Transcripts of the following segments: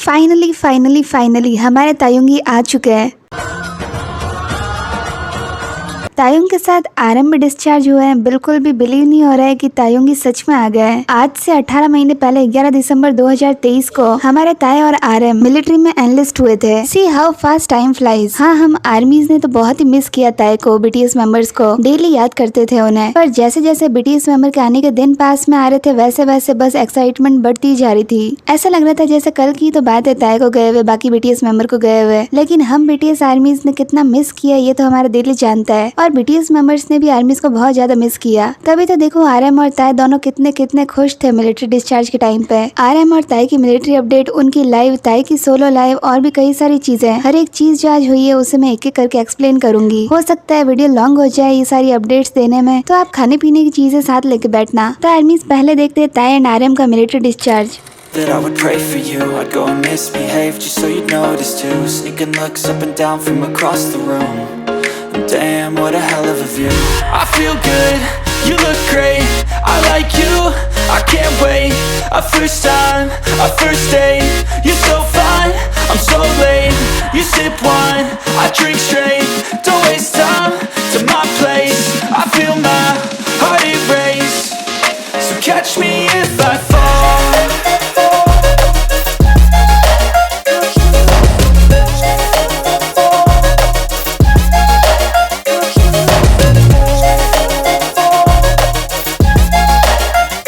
Finally हमारे तायुंगी आ चुके हैं। तायुंग के साथ आरएम भी डिस्चार्ज हुए हैं। बिल्कुल भी बिलीव नहीं हो रहा है कि तायुंगी सच में आ गए हैं। आज से 18 महीने पहले 11 दिसंबर 2023 को हमारे ताय और आरएम मिलिट्री में एनलिस्ट हुए थे। See how fast time flies. हाँ, हम आर्मीज ने तो बहुत ही मिस किया ताय को, बीटीएस मेंबर्स को। डेली याद करते थे उन्हें, पर जैसे जैसे बीटीएस मेंबर के आने के दिन पास में आ रहे थे वैसे वैसे बस एक्साइटमेंट बढ़ती जा रही थी। ऐसा लग रहा था जैसे कल की तो बात है ताय को गए हुए, बाकी बीटीएस मेंबर को गए हुए। लेकिन हम बीटीएस आर्मीज ने कितना मिस किया ये तो हमारा दिल ही जानता है, और बीटीएस मेंबर्स ने भी आर्मीज को बहुत ज्यादा मिस किया। तभी तो देखो आरएम और ताय दोनों कितने खुश थे मिलिट्री डिस्चार्ज के टाइम पे। आरएम और ताय की मिलिट्री अपडेट, उनकी लाइव, ताय की सोलो लाइव और भी कई सारी चीजें, हर एक चीज जो आज हुई है उसे मैं एक एक करके एक्सप्लेन करूंगी। हो सकता है वीडियो लॉन्ग हो जाए ये सारी अपडेट्स देने में, तो आप खाने पीने की चीजें साथ लेके बैठना। तो आर्मीज पहले देखते हैं ताय एंड आरएम का military discharge. That I would pray for you, I'd go and misbehave just so you'd notice too. Sneaking looks up and down from across the room. Damn, what a hell of a view. I feel good, you look great, I like you, I can't wait. A first time, a first date, you're so fine, I'm so late. You sip wine, I drink straight, don't waste time to my place. I feel my heart erase, so catch me if I fall.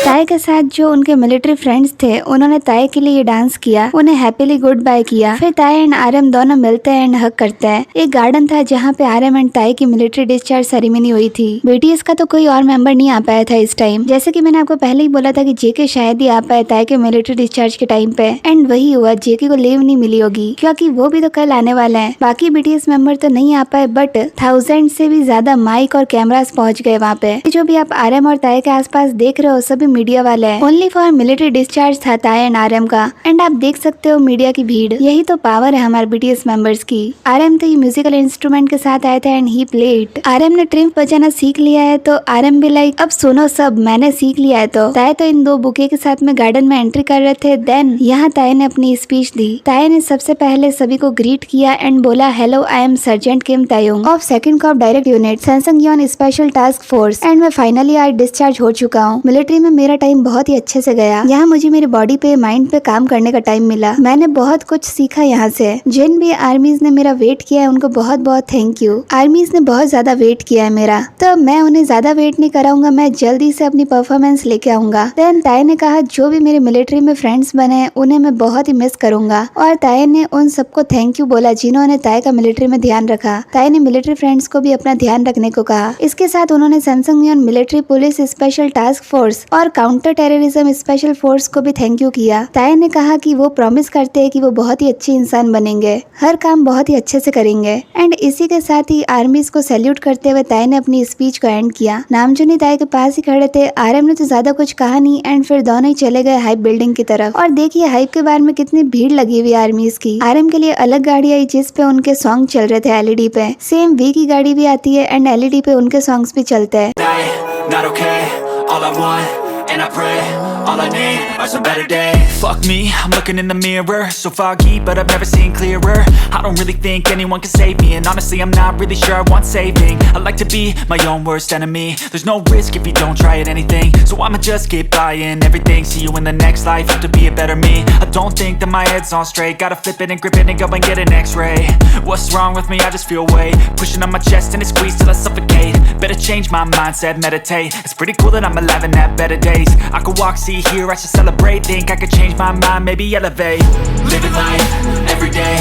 ताय के साथ जो उनके military friends थे उन्होंने ताय के लिए ये डांस किया, उन्हें हैप्पीली गुड बाय किया। फिर ताय एंड आरएम दोनों मिलते हैं एंड हग करते हैं। एक गार्डन था जहाँ पे आरएम एंड ताय की मिलिट्री डिस्चार्ज सेरेमनी हुई थी। बीटीएस का तो कोई और मेंबर नहीं आ पाया था इस टाइम। जैसे कि मैंने आपको पहले ही बोला था कि जेके शायद ही आ पाए ताय के मिलिट्री डिस्चार्ज के टाइम पे, एंड वही हुआ। जेके को लीव नहीं मिली होगी क्योंकि वो भी तो कल आने वाला है। बाकी बीटीएस मेंबर तो नहीं आ पाए, बट 1000 से भी ज्यादा माइक और कैमरास पहुंच गए वहाँ पे। जो भी आप आरएम और ताय के आसपास देख रहे हो सभी मीडिया वाले हैं। ओनली फॉर मिलिट्री डिस्चार्ज था ताय एंड आरएम का, एंड आप देख सकते हो मीडिया की भीड़। यही तो पावर है हमारे बीटीएस मेंबर्स की। आरएम तो ये म्यूजिकल इंस्ट्रूमेंट के साथ आए थे एंड ही प्लेड। आरएम ने ट्रिम्प बजाना सीख लिया है तो आरएम भी लाइक अब सुनो सब, मैंने सीख लिया है। तो ताय तो इन दो बुके के साथ में गार्डन में एंट्री कर रहे थे। देन यहाँ ताय ने अपनी स्पीच दी। ताय ने सबसे पहले सभी को ग्रीट किया एंड बोला, hello I am sergeant Kim Taeyung of 2nd corps direct unit Samsung special task force, and मैं फाइनली आज डिस्चार्ज हो चुका हूँ। मिलिट्री में मेरा टाइम बहुत ही अच्छे से गया। यहाँ मुझे मेरी बॉडी पे, माइंड पे काम करने का टाइम मिला। मैंने बहुत कुछ सीखा यहाँ से। जिन भी आर्मीज ने मेरा वेट किया है उनको बहुत बहुत थैंक यू। आर्मीज ने बहुत ज्यादा वेट किया है मेरा, तो मैं उन्हें ज्यादा वेट नहीं कराऊंगा, मैं जल्दी से अपनी परफॉर्मेंस लेके आऊंगा। देन ताय ने कहा जो भी मेरे मिलिट्री में फ्रेंड्स बने उन्हें मैं बहुत ही मिस करूंगा, और ताय ने उन सबको थैंक यू बोला जिन्होंने ताय का मिलिट्री में ध्यान रखा। ताय ने मिलिट्री फ्रेंड्स को भी अपना ध्यान रखने को कहा। इसके साथ उन्होंने Samsung military police special task force और काउंटर टेररिज्म स्पेशल फोर्स को भी थैंक यू किया। ताय ने कहा कि वो प्रॉमिस करते हैं कि वो बहुत ही अच्छे इंसान बनेंगे, हर काम बहुत ही अच्छे से करेंगे। एंड इसी के साथ ही आर्मीज को सैल्यूट करते हुए ताय ने अपनी स्पीच को एंड किया। नामचुनी ताय के पास ही खड़े थे। आरएम ने तो ज्यादा कुछ कहा नहीं, एंड फिर दोनों ही चले गए हाइप बिल्डिंग की तरफ। और देखिए हाइप के बारे में कितनी भीड़ लगी हुई आर्मीज की। आरएम के लिए अलग गाड़ी आई जिस पे उनके सॉन्ग चल रहे थे एलईडी पे। सेम वी की गाड़ी भी आती है एंड एलईडी पे उनके सॉन्ग्स भी चलते हैं। And I pray, all I need are some better days. Fuck me, I'm looking in the mirror, so foggy, but I've never seen clearer. I don't really think anyone can save me, and honestly I'm not really sure I want saving. I like to be my own worst enemy. There's no risk if you don't try at anything, so I'ma just keep buying everything. See you in the next life, have to be a better me. I don't think that my head's on straight, gotta flip it and grip it and go and get an x-ray. What's wrong with me? I just feel weight pushing on my chest and it squeezes till I suffocate. Better change my mindset, meditate. It's pretty cool that I'm alive and have better days. I could walk, see, hear, I should celebrate. Think I could change my mind, maybe elevate. Living life, every day,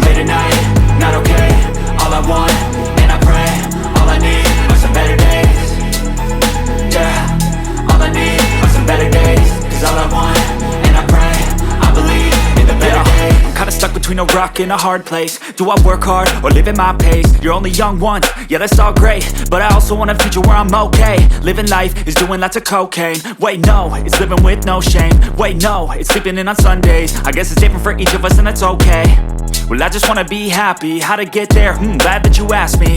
late at night, not okay. All I want, and I pray, all I need are some better days. Yeah, all I need are some better days. Cause all I want, and I pray, I believe in the better days. I'm kinda stuck between a rock and a hard place. Do I work hard or live at my pace? You're only young once, yeah that's all great, but I also want a future where I'm okay. Living life is doing lots of cocaine. Wait no, it's living with no shame. Wait no, it's sleeping in on Sundays. I guess it's different for each of us and that's okay. Well I just wanna be happy, how to get there? Glad that you asked me.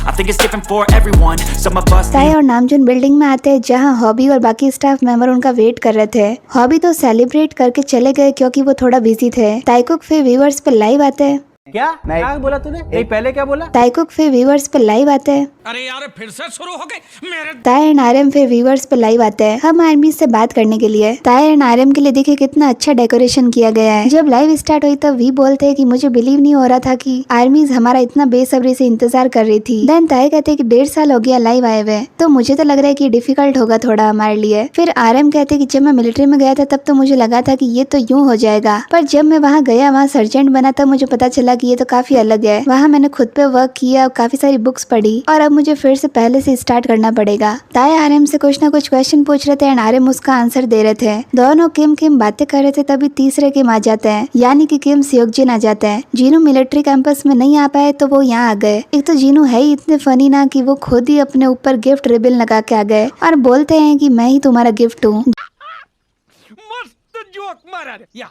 I think it's different for everyone. Some of us ताई और Namjoon building में आते हैं जहाँ hobby और बाकी staff member उनका wait कर रहे थे। हॉबी तो सेलिब्रेट करके चले गए क्योंकि वो थोड़ा बिजी थे। ताइकुक फिर व्यूअर्स पे लाइव आते हैं। क्या बोला तूने? नहीं, पहले क्या बोला? ताइकुक फिर व्यूअर्स पे लाइव आते हैं। अरे यार फिर से शुरू हो गए मेरे। ताई एंड आरएम फिर व्यूअर्स पे लाइव आते हैं हम आर्मी से बात करने के लिए। ताई एंड आरएम के लिए देखिए कितना अच्छा डेकोरेशन किया गया है। जब लाइव स्टार्ट हुई तब वी बोलते हैं कि मुझे बिलीव नहीं हो रहा था कि आर्मीज हमारा इतना बेसब्री से इंतजार कर रही थी। देन ताई कहते हैं कि 1.5 साल हो गया लाइव आए हुए, तो मुझे तो लग रहा है कि डिफिकल्ट होगा थोड़ा हमारे लिए। फिर आरएम कहते हैं कि जब मैं मिलिट्री में गया था तब तो मुझे लगा था कि ये तो यूं हो जाएगा, पर जब मैं वहाँ गया, वहाँ सर्जेंट बना, तब मुझे पता चला कि ये तो काफी अलग है। वहाँ मैंने खुद पे वर्क किया, काफी सारी बुक्स पढ़ी और अब मुझे फिर से पहले से स्टार्ट करना पड़ेगा। ताई आरएम से कुछ ना कुछ क्वेश्चन पूछ रहे थे एंड आरएम उसका आंसर दे रहे थे। दोनों किम बातें कर रहे थे, तभी तीसरे किम आ जाते हैं, यानी कि किम सियोकजिन आ जाते हैं। जीनू मिलिट्री कैंपस में नहीं आ पाए तो वो यहाँ आ गए। एक तो जीनू है ही इतने फनी ना कि वो खुद ही अपने ऊपर गिफ्ट रिबन लगा के आ गए और बोलते हैं कि मैं ही तुम्हारा गिफ्ट हूँ।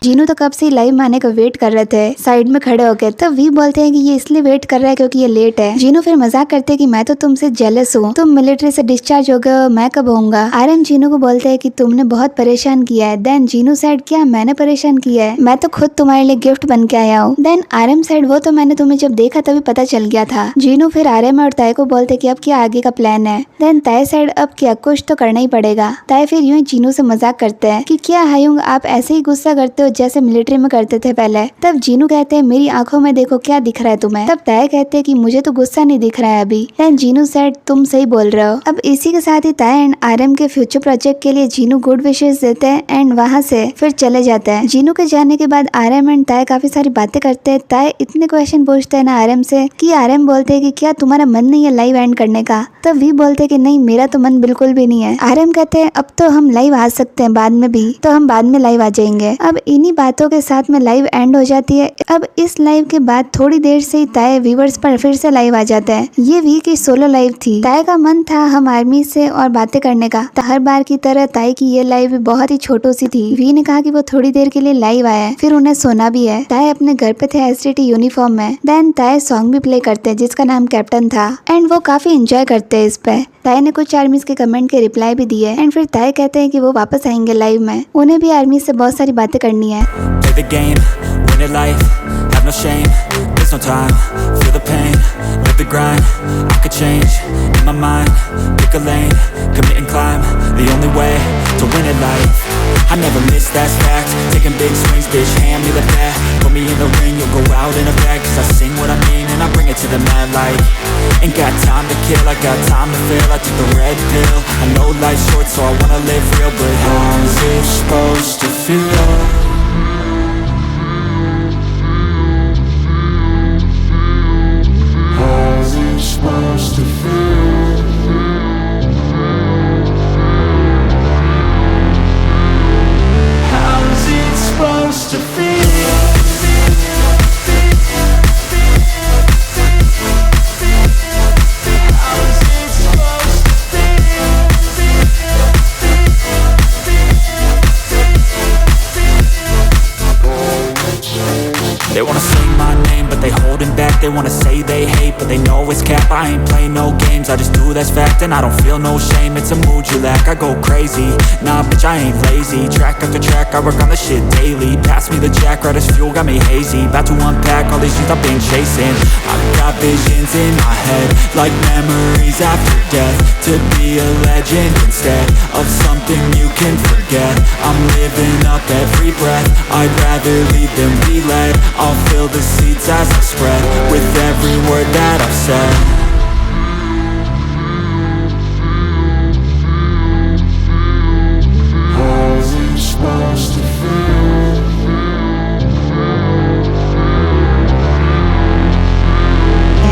जीनू तो कब से लाइव में आने का वेट कर रहे थे साइड में खड़े होकर, तब वी बोलते हैं कि ये इसलिए वेट कर रहा है क्योंकि ये लेट है। जीनू फिर मजाक करते हैं कि मैं तो तुमसे जेलस हूँ, तुम मिलिट्री से डिस्चार्ज हो गए, मैं कब होऊंगा। आरएम जीनू को बोलते हैं कि तुमने बहुत परेशान किया है। देन जीनू साइड, क्या मैंने परेशान किया है? मैं तो खुद तुम्हारे लिए गिफ्ट बन के आया हूँ। देन आरएम साइड, वो तो मैंने तुम्हें जब देखा तभी पता चल गया था। जीनू फिर आरएम और ताई को बोलते कि अब क्या आगे का प्लान है। देन ताई साइड, अब क्या, कुछ तो करना ही पड़ेगा। ताई फिर यूं ही जीनू से मजाक करते हैं कि क्या हायुंग, आप ऐसे ही गुस्सा करते हो जैसे मिलिट्री में करते थे पहले। तब जीनू कहते हैं मेरी आंखों में देखो क्या दिख रहा है तुम्हें। तब ताई कहते हैं कि मुझे तो गुस्सा नहीं दिख रहा है अभी। देन जीनू सेड, तुम सही बोल रहे हो। अब इसी के साथ ही ताई एंड आरएम के फ्यूचर प्रोजेक्ट के लिए जीनू गुड विशेष देते हैं एंड वहाँ से फिर चले जाते हैं। जीनू के जाने के बाद आरएम एंड ताई काफी सारी बातें करते हैं। ताई इतने क्वेश्चन पूछते हैं ना आरएम से कि आरएम बोलते हैं कि क्या तुम्हारा मन नहीं है लाइव एंड करने का? तब वी बोलते हैं कि नहीं, मेरा तो मन बिल्कुल भी नहीं है। आरएम कहते हैं अब तो हम लाइव आ सकते हैं, बाद में भी, तो हम बाद में लाइव आ जाएंगे। अब इन्हीं बातों के साथ में लाइव एंड हो जाती है। अब इस लाइव के बाद थोड़ी देर से ही ताई व्यूअर्स पर फिर से लाइव आ जाते हैं। ये वी की सोलो लाइव थी। ताई का मन था हम आर्मी से और बातें करने का, तो हर बार की तरह ताई की ये लाइव बहुत ही छोटू सी थी। वी ने कहा कि वो थोड़ी देर के लिए लाइव आया, फिर उन्हें सोना भी है। ताई अपने घर पे थे एसटीटी यूनिफॉर्म में। देन ताई सॉन्ग भी प्ले करते हैं जिसका नाम कैप्टन था एंड वो काफी एंजॉय करते हैं इस पे। ताई ने कुछ आर्मीज के कमेंट के रिप्लाई भी दिए एंड फिर ताई कहते हैं कि वो वापस आएंगे लाइव में, उन्हें भी आर्मी से बहुत सारी बातें करनी है। play the game, win it life, have no shame, there's no time, feel the pain, live the grind, I could change, in my mind, pick a lane, commit and climb, the only way to win it life, I never miss, that's fact, taking big swings, bitch, hand me the bat, put me in the ring, you'll go out in a bag, cause I sing what I mean and I bring it to the mad light, ain't got time to kill, I got time to feel, I took the red pill, I know life's short so I wanna live real, but how's it supposed to feel? Supposed to feel. How's it supposed to feel? How's it supposed to feel? They wanna sing my name, but they holding back. They wanna say they hate, but they know it's cap. I ain't play no games, I just do, that's fact. And I don't feel no shame, it's a mood you lack. I go crazy, nah bitch I ain't lazy. Track after track, I work on the shit daily. Pass me the jack, right as fuel, got me hazy. About to unpack all these things I've been chasing. I've got visions in my head, like memories after death. To be a legend instead of something you can forget. I'm living up every breath, I'd rather lead than be led. I'll fill the seeds as I spread, with every word that I've said. How's it supposed to feel?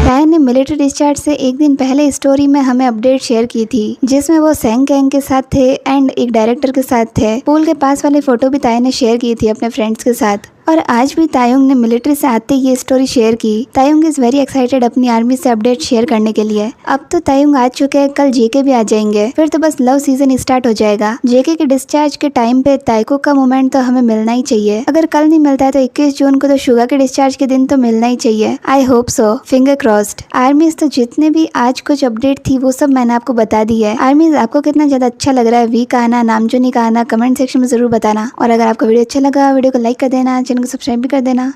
ताई ने military discharge से एक दिन पहले story में हमें update share की थी, जिसमें वो सेंग गैंग के साथ थे एंड एक डायरेक्टर के साथ थे। पूल के पास वाली फोटो भी ताई ने शेयर की थी अपने फ्रेंड्स के साथ। और आज भी तायुंग ने मिलिट्री से आते ही ये स्टोरी शेयर की। तायुंग इज वेरी एक्साइटेड अपनी आर्मी से अपडेट शेयर करने के लिए। अब तो तायुंग आ चुके हैं, कल जेके भी आ जाएंगे, फिर तो बस लव सीजन स्टार्ट हो जाएगा। जेके के डिस्चार्ज के टाइम पे ताइको का मोमेंट तो हमें मिलना ही चाहिए। अगर कल नहीं मिलता है तो 21 जून को तो शुगा के डिस्चार्ज के दिन तो मिलना ही चाहिए। I hope so, finger crossed. आर्मीज तो जितने भी आज कुछ अपडेट थी वो सब मैंने आपको बता दी है। आर्मीज आपको कितना ज्यादा अच्छा लग रहा है, वी का आना, नामजोनी का आना, कमेंट सेक्शन में जरूर बताना। और अगर आपको वीडियो अच्छा लगा वीडियो को लाइक कर देना, चैनल को सब्सक्राइब भी कर देना।